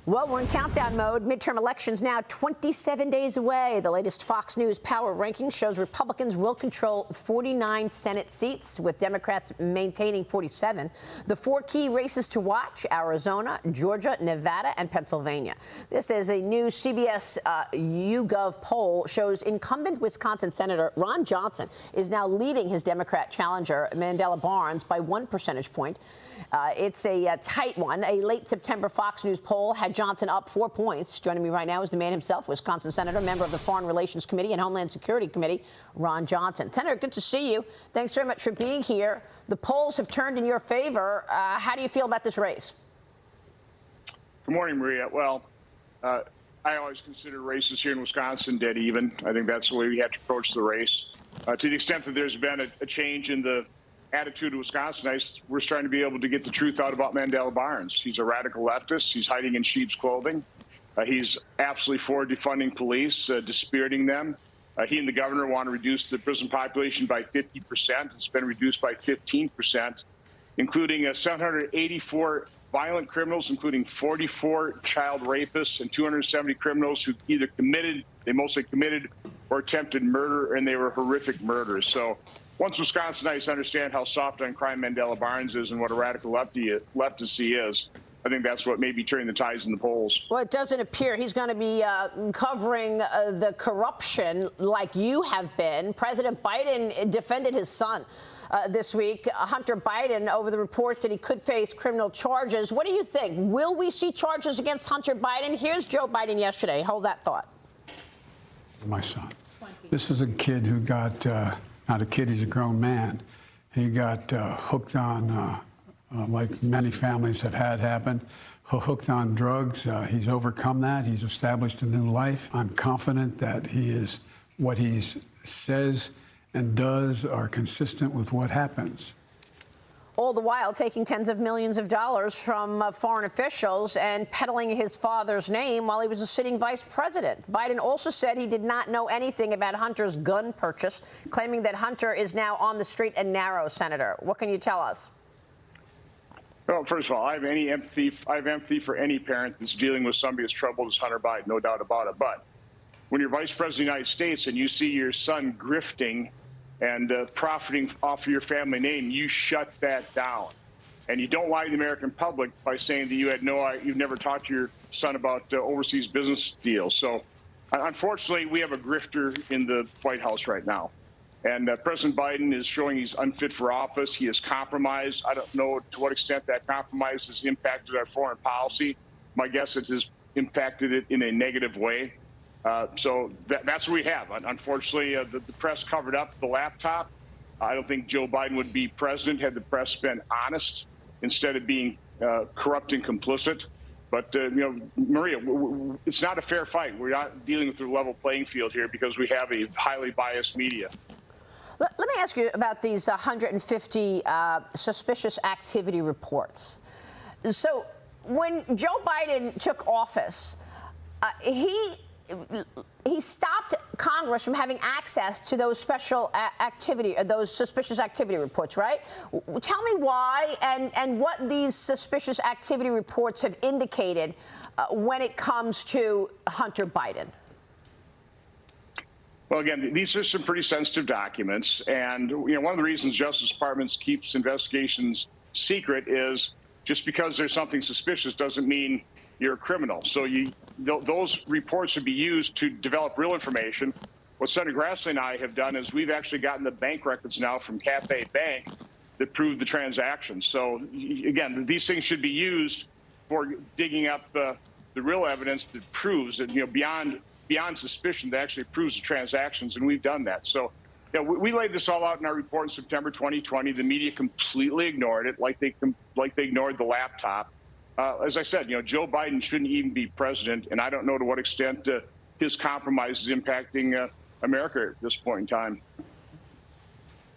Well, we're in countdown mode. Midterm elections now 27 days away. The latest Fox News power ranking shows Republicans will control 49 Senate seats, with Democrats maintaining 47. The four key races to watch: Arizona, Georgia, Nevada, and Pennsylvania. This is a new CBS YouGov poll shows incumbent Wisconsin Senator Ron Johnson is now leading his Democrat challenger, Mandela Barnes, by 1 percentage point. It's a tight one. A late September Fox News poll had Johnson up 4 points. Joining me right now is the man himself, Wisconsin Senator, member of the Foreign Relations Committee and Homeland Security Committee, Ron Johnson. Senator, good to see you. Thanks very much for being here. The polls have turned in your favor. How do you feel about this race? Good morning, Maria. Well, I always consider races here in Wisconsin dead even. I think that's the way we have to approach the race. To the extent that there's been a change in the attitude of Wisconsinites, we're trying to be able to get the truth out about Mandela Barnes. He's a radical leftist. He's hiding in sheep's clothing. He's absolutely for defunding police, dispiriting them. He and the governor want to reduce the prison population by 50%. It's been reduced by 15%, including 784 violent criminals, including 44 child rapists and 270 criminals who either mostly committed or attempted murder, and they were horrific murders. So once Wisconsinites understand how soft on crime Mandela Barnes is and what a radical leftist he is, I think that's what may be turning the tides in the polls. Well, it doesn't appear he's going to be covering the corruption like you have been. President Biden defended his son this week, Hunter Biden, over the reports that he could face criminal charges. What do you think? Will we see charges against Hunter Biden? Here's Joe Biden yesterday. Hold that thought. My son. This is a kid who got, not a kid, he's a grown man. He got hooked on, like many families have had happen, hooked on drugs. He's overcome that. He's established a new life. I'm confident that what he says and does are consistent with what happens. All the while taking tens of millions of dollars from foreign officials and peddling his father's name while he was a sitting vice president. Biden also said he did not know anything about Hunter's gun purchase, claiming that Hunter is now on the straight and narrow, Senator. What can you tell us? Well, first of all, I have empathy for any parent that's dealing with somebody as troubled as Hunter Biden, no doubt about it. But when you're vice president of the United States and you see your son grifting and profiting off of your family name, you shut that down. And you don't lie to the American public by saying that you've never talked to your son about overseas business deals. So unfortunately, we have a grifter in the White House right now. And President Biden is showing he's unfit for office. He is compromised. I don't know to what extent that compromise has impacted our foreign policy. My guess is it has impacted it in a negative way. So that's what we have. Unfortunately, the press covered up the laptop. I don't think Joe Biden would be president had the press been honest instead of being corrupt and complicit. But, Maria, it's not a fair fight. We're not dealing with a level playing field here because we have a highly biased media. Let me ask you about these 150 suspicious activity reports. So when Joe Biden took office, he stopped Congress from having access to those those suspicious activity reports, right? Tell me why and what these suspicious activity reports have indicated when it comes to Hunter Biden. Well, again, these are some pretty sensitive documents. And, one of the reasons Justice Department keeps investigations secret is just because there's something suspicious doesn't mean you're a criminal. So those reports should be used to develop real information. What Senator Grassley and I have done is we've actually gotten the bank records now from Cafe Bank that prove the transactions. So again, these things should be used for digging up the real evidence that proves that, beyond suspicion, that actually proves the transactions, and we've done that. So we laid this all out in our report in September 2020. The media completely ignored it, like they ignored the laptop. As I said, Joe Biden shouldn't even be president, and I don't know to what extent his compromise is impacting America at this point in time.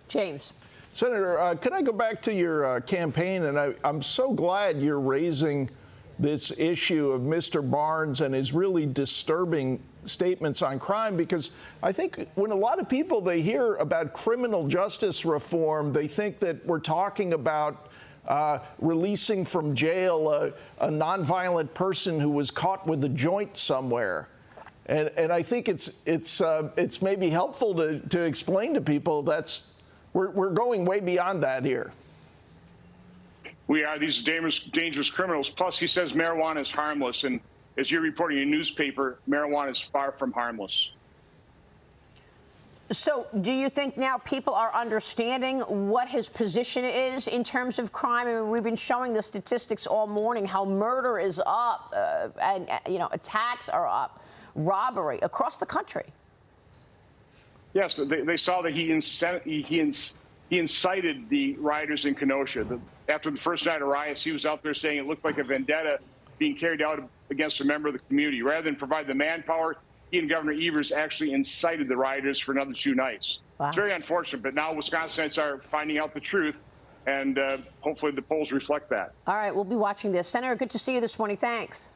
James. Senator, could I go back to your campaign? And I'm so glad you're raising this issue of Mr. Barnes and his really disturbing statements on crime, because I think when a lot of people, they hear about criminal justice reform, they think that we're talking about releasing from jail a nonviolent person who was caught with a joint somewhere. And I think it's maybe helpful to explain to people we're going way beyond that here. We are. These are dangerous criminals. Plus, he says marijuana is harmless. And as you're reporting in a newspaper, marijuana is far from harmless. So do you think now people are understanding what his position is in terms of crime? I mean, we've been showing the statistics all morning, how murder is up and attacks are up, robbery across the country. Yes, they saw that he incited the rioters in Kenosha. After the first night of riots, he was out there saying it looked like a vendetta being carried out against a member of the community. Rather than provide the manpower, he and Governor Evers actually incited the rioters for another 2 nights. Wow. It's very unfortunate, but now Wisconsinites are finding out the truth, and hopefully the polls reflect that. All right, we'll be watching this. Senator, good to see you this morning. Thanks.